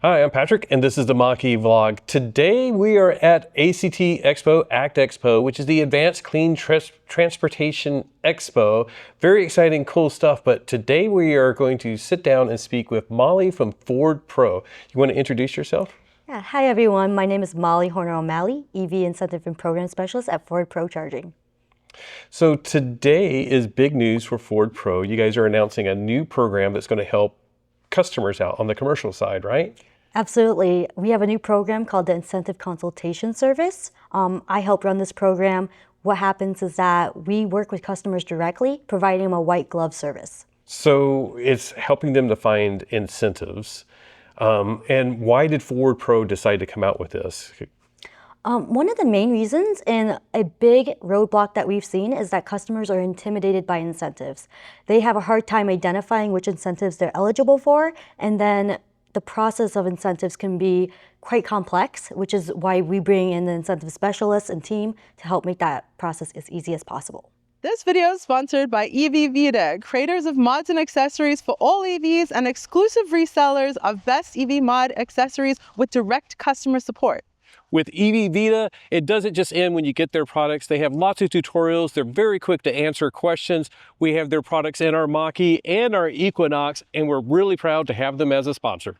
Hi, I'm Patrick, and this is the Mach-E vlog. Today we are at ACT Expo, ACT Expo, which is the Advanced Clean Transportation Expo. Very exciting, cool stuff, but today we are going to sit down and speak with Molly from Ford Pro. You want to introduce yourself? Yeah. Hi, everyone. My name is Molly Horner-O'Malley, EV Incentive and Program Specialist at Ford Pro Charging. So today is big news for Ford Pro. You guys are announcing a new program that's going to help customers out on the commercial side, right? Absolutely. We have a new program called the Incentive Consultation Service. I help run this program. What happens is that we work with customers directly, providing them a white glove service. So it's helping them to find incentives. And why did Ford Pro decide to come out with this? One of the main reasons and a big roadblock that we've seen is that customers are intimidated by incentives. They have a hard time identifying which incentives they're eligible for, and then the process of incentives can be quite complex, which is why we bring in the incentive specialists and team to help make that process as easy as possible. This video is sponsored by EV Vita, creators of mods and accessories for all EVs and exclusive resellers of best EV mod accessories with direct customer support. With EV Vita, it doesn't just end when you get their products. They have lots of tutorials. They're very quick to answer questions. We have their products in our Mach-E and our Equinox, and we're really proud to have them as a sponsor.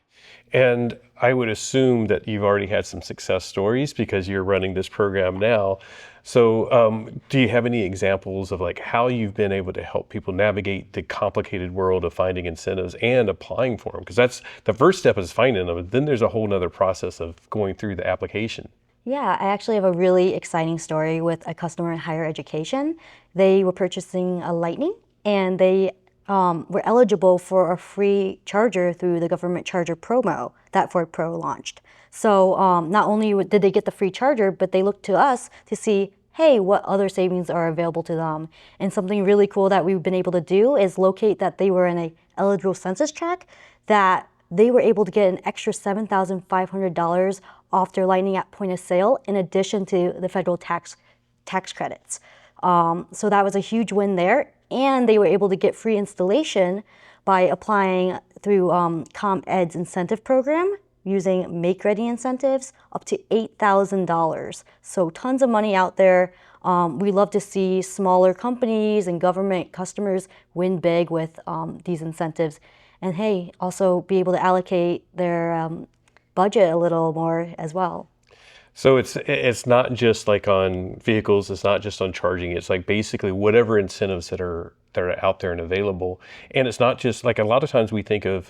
And I would assume that you've already had some success stories because you're running this program now. So do you have any examples of like how you've been able to help people navigate the complicated world of finding incentives and applying for them? Because that's the first step is finding them. Then there's a whole nother process of going through the application. Yeah, I actually have a really exciting story with a customer in higher education. They were purchasing a Lightning, and they were eligible for a free charger through the government charger promo that Ford Pro launched. So not only did they get the free charger, but they looked to us to see, hey, what other savings are available to them. And something really cool that we've been able to do is locate that they were in a eligible census tract, that they were able to get an extra $7,500 off their Lightning at point of sale, in addition to the federal tax credits. So that was a huge win there. And they were able to get free installation by applying through ComEd's incentive program using make-ready incentives up to $8,000. So tons of money out there. We love to see smaller companies and government customers win big with these incentives. And hey, also be able to allocate their budget a little more as well. So it's not just like on vehicles, it's not just on charging, it's like basically whatever incentives that are out there and available. And it's not just like a lot of times we think of,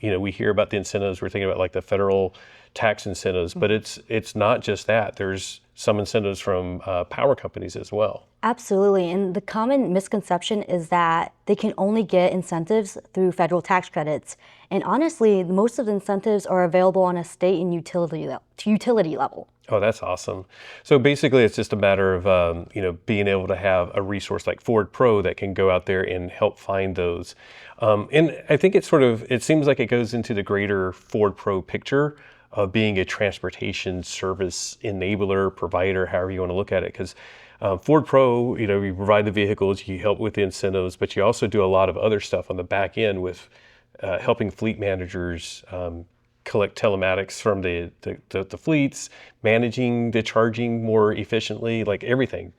we hear about the incentives, we're thinking about like the federal tax incentives, but it's not just that. There's some incentives from power companies as well. Absolutely, and the common misconception is that they can only get incentives through federal tax credits. And honestly, most of the incentives are available on a state and utility level. Oh, that's awesome. So basically it's just a matter of, being able to have a resource like Ford Pro that can go out there and help find those. And I think it seems like it goes into the greater Ford Pro picture of being a transportation service enabler, provider, however you want to look at it. Because Ford Pro, you provide the vehicles, you help with the incentives, but you also do a lot of other stuff on the back end with helping fleet managers collect telematics from the fleets, managing the charging more efficiently, like everything.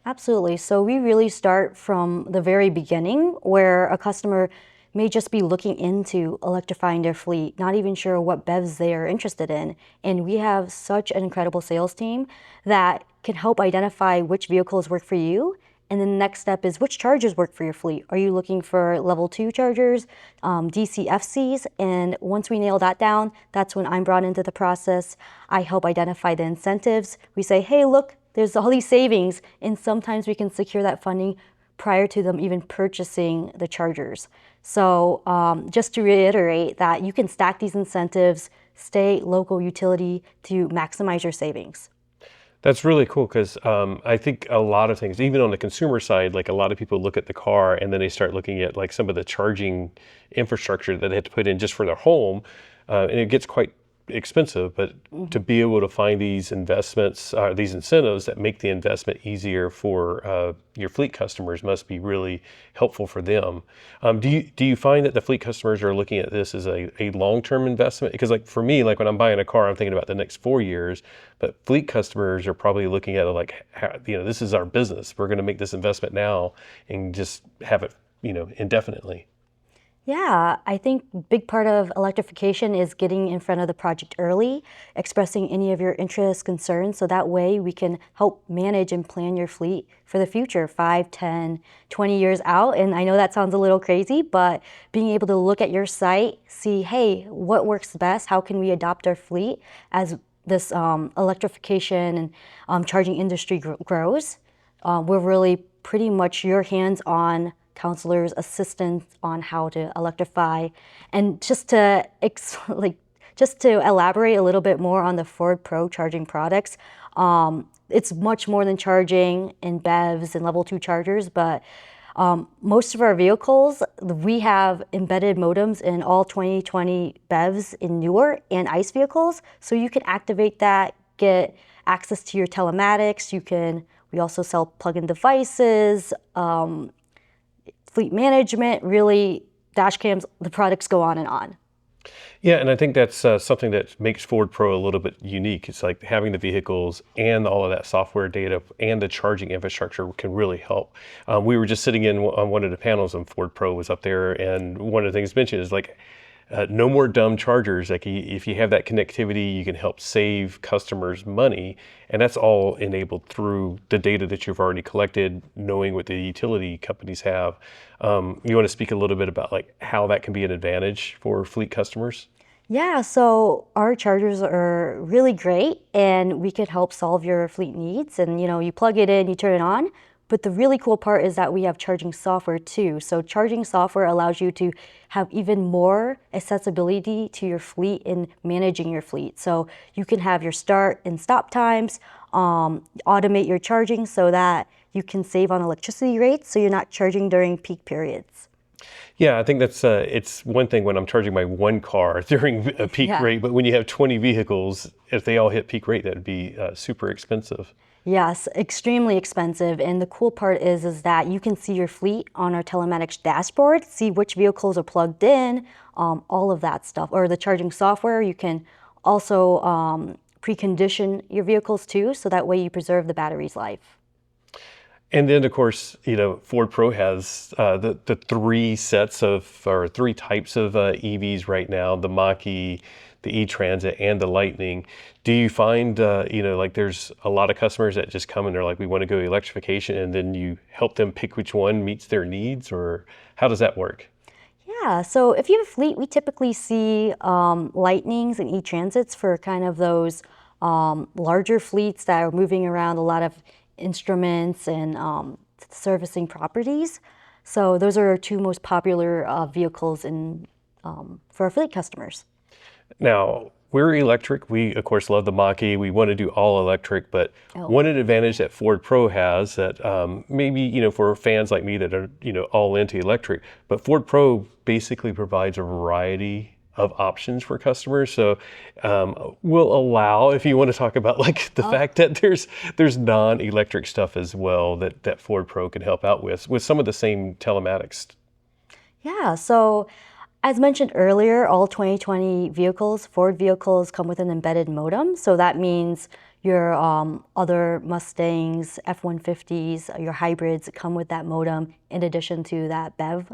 Absolutely. So we really start from the very beginning, where a customer may just be looking into electrifying their fleet, not even sure what BEVs they are interested in. And we have such an incredible sales team that can help identify which vehicles work for you. And then the next step is which chargers work for your fleet. Are you looking for level 2 chargers, DCFCs? And once we nail that down, that's when I'm brought into the process. I help identify the incentives. We say, hey, look, there's all these savings. And sometimes we can secure that funding prior to them even purchasing the chargers. So just to reiterate that you can stack these incentives, state, local, utility, to maximize your savings. That's really cool because I think a lot of things, even on the consumer side, like a lot of people look at the car and then they start looking at like some of the charging infrastructure that they have to put in just for their home, and it gets quite expensive, but to be able to find these investments, these incentives that make the investment easier for your fleet customers must be really helpful for them. Do you find that the fleet customers are looking at this as a long-term investment? Because like for me, like when I'm buying a car, I'm thinking about the next 4 years, but fleet customers are probably looking at it like, this is our business. We're going to make this investment now and just have it, indefinitely. Yeah, I think a big part of electrification is getting in front of the project early, expressing any of your interests, concerns, so that way we can help manage and plan your fleet for the future, 5, 10, 20 years out. And I know that sounds a little crazy, but being able to look at your site, see, hey, what works best? How can we adopt our fleet as this electrification and charging industry grows? We're really pretty much your hands-on counselors, assistants on how to electrify. And just to elaborate a little bit more on the Ford Pro charging products, it's much more than charging in BEVs and level 2 chargers, but most of our vehicles, we have embedded modems in all 2020 BEVs in newer and ICE vehicles. So you can activate that, get access to your telematics. We also sell plug-in devices, fleet management, really dash cams, the products go on and on. Yeah, and I think that's something that makes Ford Pro a little bit unique. It's like having the vehicles and all of that software data and the charging infrastructure can really help. We were just sitting on one of the panels and Ford Pro was up there, and one of the things mentioned is like, no more dumb chargers. Like if you have that connectivity, you can help save customers money, and that's all enabled through the data that you've already collected, knowing what the utility companies have. You want to speak a little bit about like how that can be an advantage for fleet customers? Yeah, so our chargers are really great and we can help solve your fleet needs. And you plug it in, you turn it on. But the really cool part is that we have charging software too. So charging software allows you to have even more accessibility to your fleet in managing your fleet. So you can have your start and stop times, automate your charging so that you can save on electricity rates so you're not charging during peak periods. Yeah, I think that's it's one thing when I'm charging my one car during a peak Yeah. rate, but when you have 20 vehicles, if they all hit peak rate, that would be super expensive. Yes, extremely expensive. And the cool part is that you can see your fleet on our telematics dashboard, see which vehicles are plugged in, all of that stuff. Or the charging software, you can also precondition your vehicles too, so that way you preserve the battery's life. And then, of course, Ford Pro has the three types of EVs right now: the Mach-E, the E-Transit, and the Lightning. Do you find, like there's a lot of customers that just come and they're like, we want to go electrification, and then you help them pick which one meets their needs, or how does that work? Yeah, so if you have a fleet, we typically see Lightnings and E-Transits for kind of those larger fleets that are moving around a lot of instruments and servicing properties. So those are our two most popular vehicles for our fleet customers. Now, we're electric. We, of course, love the Mach-E. We want to do all electric, but Oh. one advantage that Ford Pro has that maybe, for fans like me that are, all into electric, but Ford Pro basically provides a variety of options for customers. So we'll allow, if you want to talk about like the fact that there's non-electric stuff as well that Ford Pro can help out with some of the same telematics. Yeah, so as mentioned earlier, all 2020 vehicles, Ford vehicles, come with an embedded modem. So that means your other Mustangs, F-150s, your hybrids come with that modem in addition to that BEV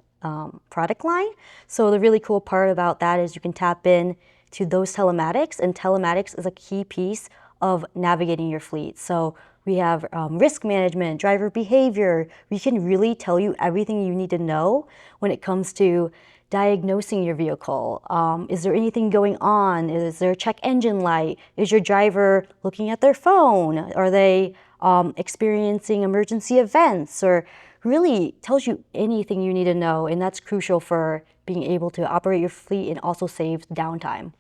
product line. So the really cool part about that is you can tap in to those telematics, and telematics is a key piece of navigating your fleet. So we have risk management, driver behavior. We can really tell you everything you need to know when it comes to diagnosing your vehicle. Is there anything going on? Is there a check engine light? Is your driver looking at their phone? Are they experiencing emergency events? Or really tells you anything you need to know, and that's crucial for being able to operate your fleet and also save downtime.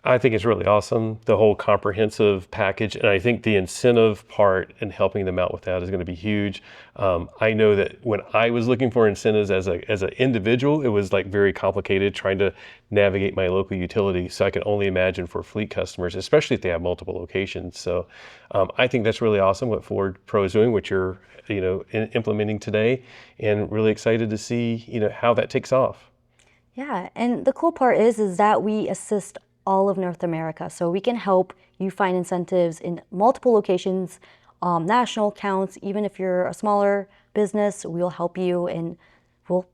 I think it's really awesome, the whole comprehensive package. And I think the incentive part and helping them out with that is going to be huge. I know that when I was looking for incentives as an individual, it was like very complicated trying to navigate my local utility. So I can only imagine for fleet customers, especially if they have multiple locations. So I think that's really awesome what Ford Pro is doing, which you're implementing today, and really excited to see how that takes off. Yeah, and the cool part is that we assist all of North America. So we can help you find incentives in multiple locations, national accounts. Even if you're a smaller business, we'll help you and we'll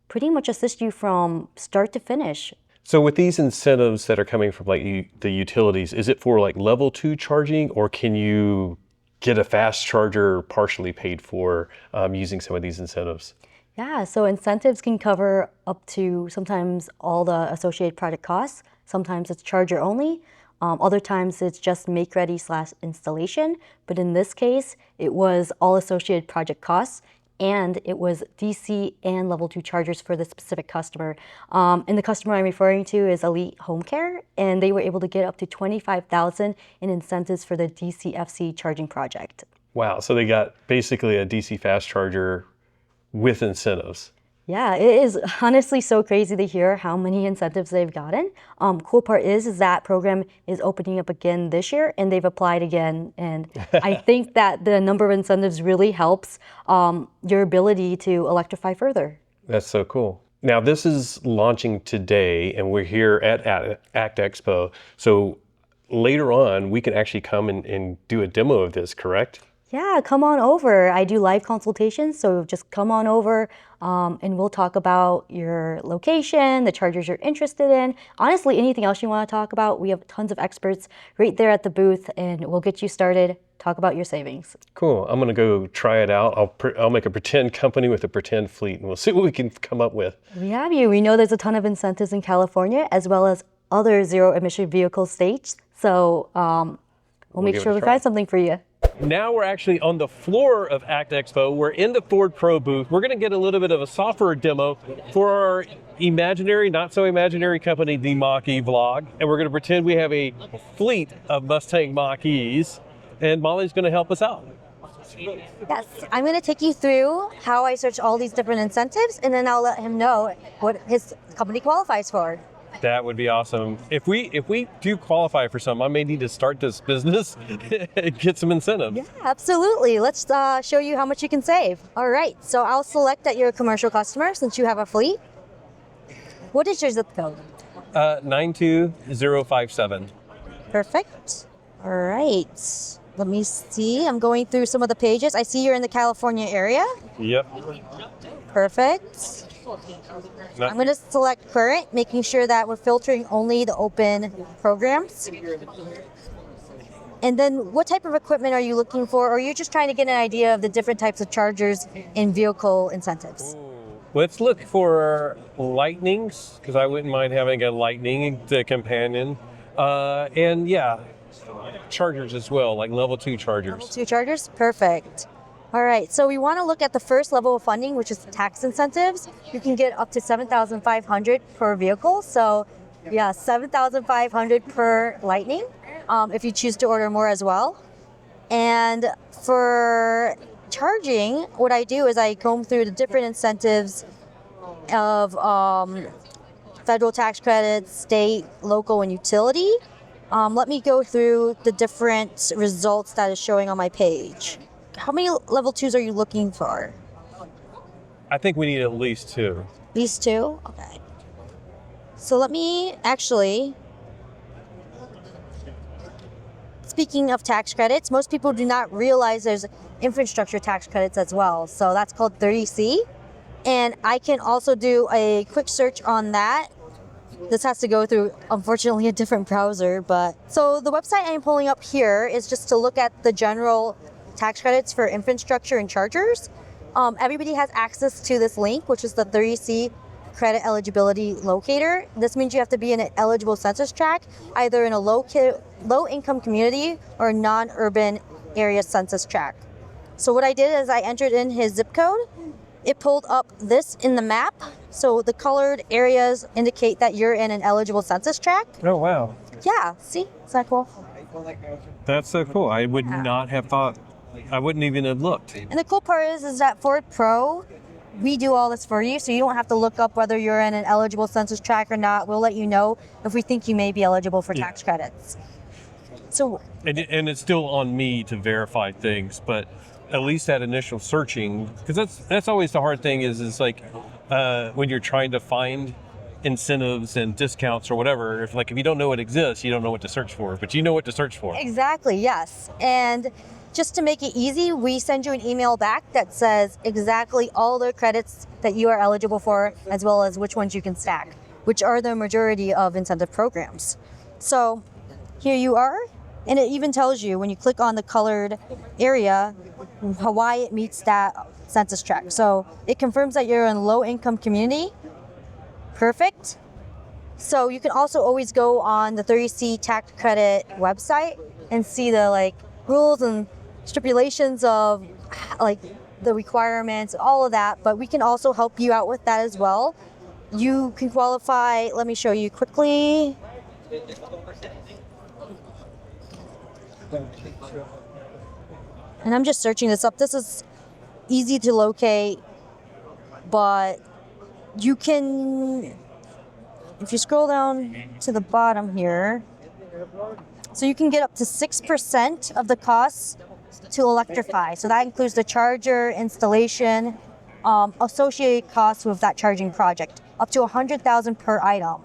pretty much assist you from start to finish. So with these incentives that are coming from the utilities, is it for like level 2 charging, or can you get a fast charger partially paid for using some of these incentives? Yeah, so incentives can cover up to sometimes all the associated project costs. Sometimes it's charger only. Other times it's just make ready / installation. But in this case, it was all associated project costs, and it was DC and level 2 chargers for the specific customer. And the customer I'm referring to is Elite Home Care, and they were able to get up to $25,000 in incentives for the DCFC charging project. Wow, so they got basically a DC fast charger with incentives. Yeah, it is honestly so crazy to hear how many incentives they've gotten. Cool part is that program is opening up again this year, and they've applied again. And I think that the number of incentives really helps your ability to electrify further. That's so cool. Now this is launching today, and we're here at ACT Expo. So later on, we can actually come and do a demo of this, correct? Yeah, come on over. I do live consultations, so just come on over and we'll talk about your location, the chargers you're interested in. Honestly, anything else you want to talk about, we have tons of experts right there at the booth, and we'll get you started. Talk about your savings. Cool. I'm going to go try it out. I'll make a pretend company with a pretend fleet, and we'll see what we can come up with. We have you. We know there's a ton of incentives in California as well as other zero-emission vehicle states. So we'll make sure we find something for you. Now we're actually on the floor of ACT Expo. We're in the Ford Pro booth. We're going to get a little bit of a software demo for our imaginary, not so imaginary company, the Mach-E vlog. And we're going to pretend we have a fleet of Mustang Mach-E's. And Molly's going to help us out. Yes, I'm going to take you through how I search all these different incentives, and then I'll let him know what his company qualifies for. That would be awesome. If we do qualify for some, I may need to start this business and get some incentives. Yeah, absolutely. Let's show you how much you can save. All right, so I'll select that you're a commercial customer since you have a fleet. What is your zip code? 92057. Perfect. All right. Let me see. I'm going through some of the pages. I see you're in the California area. Yep. Perfect. I'm going to select current, making sure that we're filtering only the open programs. And then what type of equipment are you looking for? Or are you just trying to get an idea of the different types of chargers and vehicle incentives? Let's look for Lightnings, because I wouldn't mind having a Lightning to companion. And yeah, chargers as well, like level 2 chargers. Level 2 chargers? Perfect. All right, so we want to look at the first level of funding, which is tax incentives. You can get up to $7,500 per vehicle. So yeah, $7,500 per Lightning if you choose to order more as well. And for charging, what I do is I comb through the different incentives of federal tax credits, state, local, and utility. Let me go through the different results that is showing on my page. How many level 2s are you looking for? I think we need at least 2. These 2? Okay. So let me actually, speaking of tax credits, most people do not realize there's infrastructure tax credits as well. So that's called 30C. And I can also do a quick search on that. This has to go through, unfortunately, a different browser. But so the website I'm pulling up here is just to look at the general tax credits for infrastructure and chargers. Everybody has access to this link, which is the 30C credit eligibility locator. This means you have to be in an eligible census tract, either in a low-income community or a non-urban area census tract. So what I did is I entered in his zip code. It pulled up this in the map. So the colored areas indicate that you're in an eligible census tract. Oh, wow. Yeah, see? Is that cool? That's so cool. I would not have thought. I wouldn't even have looked. And the cool part is that Ford Pro, we do all this for you, so you don't have to look up whether you're in an eligible census tract or not. We'll let you know if we think you may be eligible for tax credits. So, And it's still on me to verify things, but at least that initial searching, because that's always the hard thing is like when you're trying to find incentives and discounts or whatever, if you don't know it exists, you don't know what to search for, but you know what to search for. exactly, yes. And just to make it easy, we send you an email back that says exactly all the credits that you are eligible for, as well as which ones you can stack, which are the majority of incentive programs. So here you are, and it even tells you when you click on the colored area why it meets that census tract. So it confirms that you're in a low income community. Perfect. So you can also always go on the 30C tax credit website and see the rules and stipulations of the requirements, all of that, but we can also help you out with that as well. You can qualify, let me show you quickly. And I'm just searching this up. This is easy to locate, but you can, if you scroll down to the bottom here, so you can get up to 6% of the costs to electrify. So that includes the charger, installation, associated costs with that charging project, up to $100,000 per item.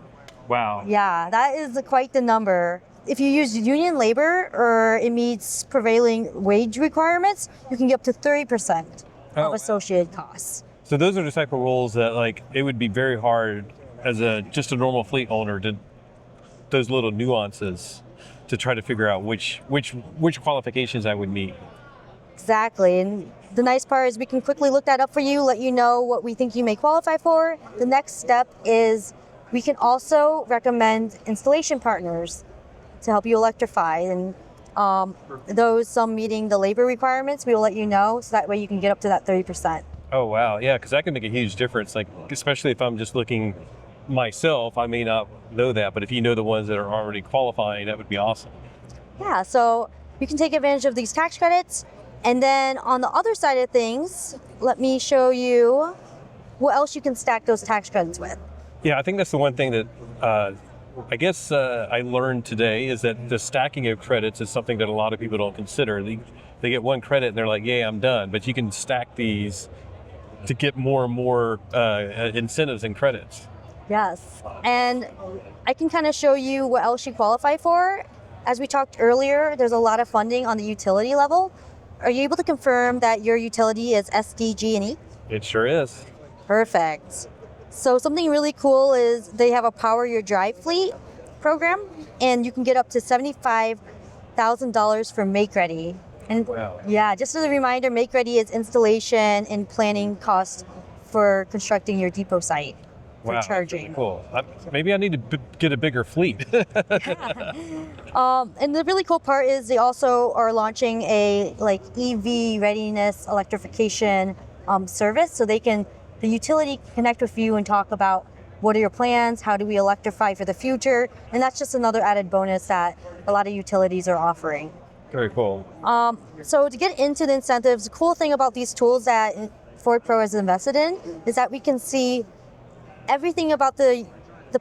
Wow. Yeah, that is quite the number. If you use union labor or it meets prevailing wage requirements, you can get up to 30% of associated costs. So those are the type of rules that it would be very hard as just a normal fleet owner to those little nuances to try to figure out which qualifications I would meet. Exactly. And the nice part is we can quickly look that up for you, let you know what we think you may qualify for. The next step is we can also recommend installation partners to help you electrify. And some meeting the labor requirements, we will let you know, so that way you can get up to that 30%. Oh, wow. Yeah, because that can make a huge difference. Especially if I'm just looking myself, I may not know that, but if you know the ones that are already qualifying, that would be awesome. Yeah, so you can take advantage of these tax credits. And then on the other side of things, let me show you what else you can stack those tax credits with. Yeah, I think that's the one thing that I guess I learned today is that the stacking of credits is something that a lot of people don't consider. They get one credit and they're like, yeah, I'm done. But you can stack these to get more and more incentives and credits. Yes, and I can kind of show you what else you qualify for. As we talked earlier, there's a lot of funding on the utility level. Are you able to confirm that your utility is SDG&E? It sure is. Perfect. So something really cool is they have a Power Your Drive Fleet program, and you can get up to $75,000 for Make Ready. And wow. Yeah, just as a reminder, Make Ready is installation and planning costs for constructing your depot site. For charging. Cool. Maybe I need to get a bigger fleet. And the really cool part is they also are launching a EV readiness electrification service, so the utility can connect with you and talk about what are your plans, how do we electrify for the future, and that's just another added bonus that a lot of utilities are offering. Very cool. So to get into the incentives, the cool thing about these tools that Ford Pro has invested in is that we can see everything about the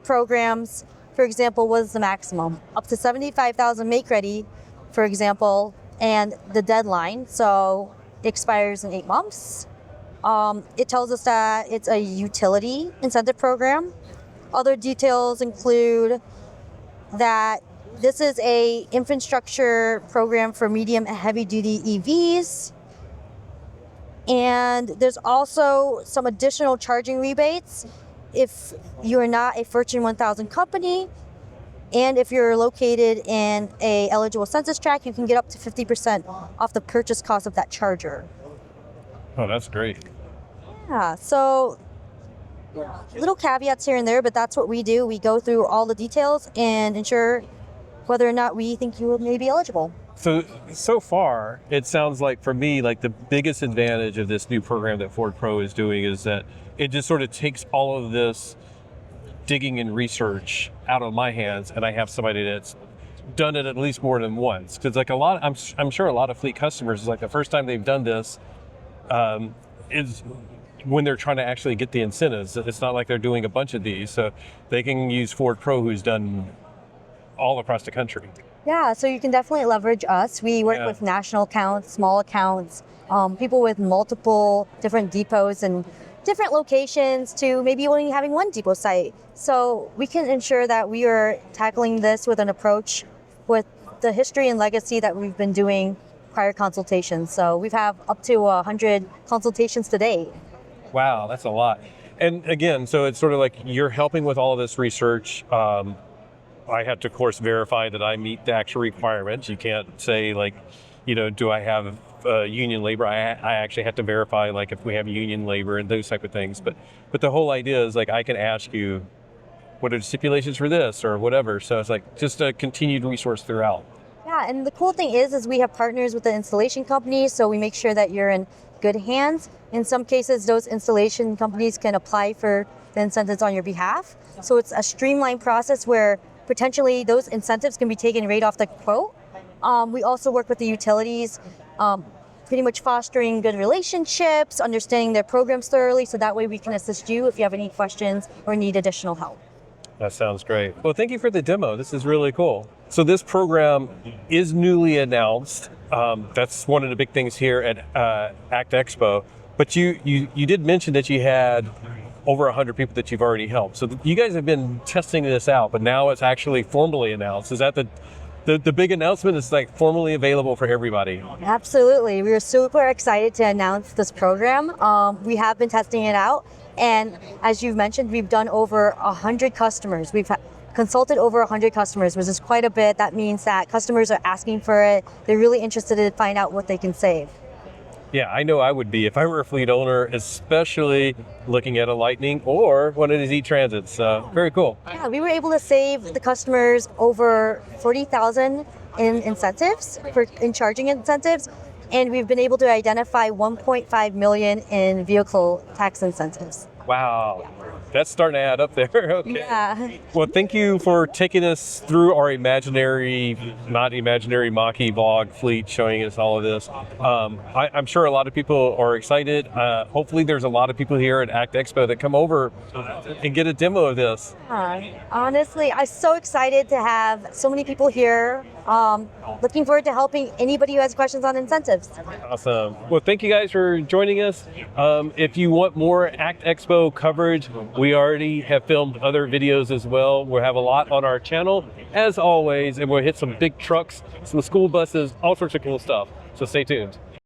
programs. For example, what is the maximum? Up to $75,000 Make Ready, for example, and the deadline, so it expires in 8 months. It tells us that it's a utility incentive program. Other details include that this is a infrastructure program for medium and heavy duty EVs. And there's also some additional charging rebates if you're not a Fortune 1000 company, and if you're located in a eligible census tract, you can get up to 50% off the purchase cost of that charger. Oh, that's great. Yeah, so little caveats here and there, but that's what we do. We go through all the details and ensure whether or not we think you may be eligible. So far, it sounds like for me, the biggest advantage of this new program that Ford Pro is doing is that it just sort of takes all of this digging in research out of my hands, and I have somebody that's done it at least more than once. Because like I'm sure a lot of fleet customers is like the first time they've done this is when they're trying to actually get the incentives. It's not like they're doing a bunch of these, so they can use Ford Pro, who's done all across the country. Yeah, so you can definitely leverage us. We work with national accounts, small accounts, people with multiple different depots and different locations to maybe only having one depot site. So we can ensure that we are tackling this with an approach with the history and legacy that we've been doing prior consultations. So we've have up to 100 consultations to date. Wow, that's a lot. And again, so it's sort of like you're helping with all of this research. I have to, of course, verify that I meet the actual requirements. You can't say like, do I have union labor? I actually have to verify like if we have union labor and those type of things. But the whole idea is like I can ask you, what are the stipulations for this or whatever. So it's like just a continued resource throughout. Yeah, and the cool thing is we have partners with the installation companies, so we make sure that you're in good hands. In some cases, those installation companies can apply for the incentives on your behalf. So it's a streamlined process where potentially those incentives can be taken right off the quote. We also work with the utilities, pretty much fostering good relationships, understanding their programs thoroughly, so that way we can assist you if you have any questions or need additional help. That sounds great. Well, thank you for the demo. This is really cool. So this program is newly announced. That's one of the big things here at ACT Expo. But you did mention that you had over 100 people that you've already helped. So you guys have been testing this out, but now it's actually formally announced. Is that the big announcement is like formally available for everybody? Absolutely. We are super excited to announce this program. We have been testing it out. And as you've mentioned, we've done over 100 customers. We've consulted over 100 customers, which is quite a bit. That means that customers are asking for it. They're really interested to find out what they can save. Yeah, I know I would be if I were a fleet owner, especially looking at a Lightning or one of these e-transits. Very cool. Yeah, we were able to save the customers over 40,000 in incentives, in charging incentives, and we've been able to identify 1.5 million in vehicle tax incentives. Wow. That's starting to add up there. Okay. Yeah. Well, thank you for taking us through our not imaginary Mach-E vlog fleet, showing us all of this. I'm sure a lot of people are excited. Hopefully there's a lot of people here at ACT Expo that come over and get a demo of this. Honestly, I'm so excited to have so many people here. Looking forward to helping anybody who has questions on incentives. Awesome. Well, thank you guys for joining us. If you want more ACT Expo coverage, we already have filmed other videos as well. We'll have a lot on our channel, as always, and we'll hit some big trucks, some school buses, all sorts of cool stuff. So stay tuned.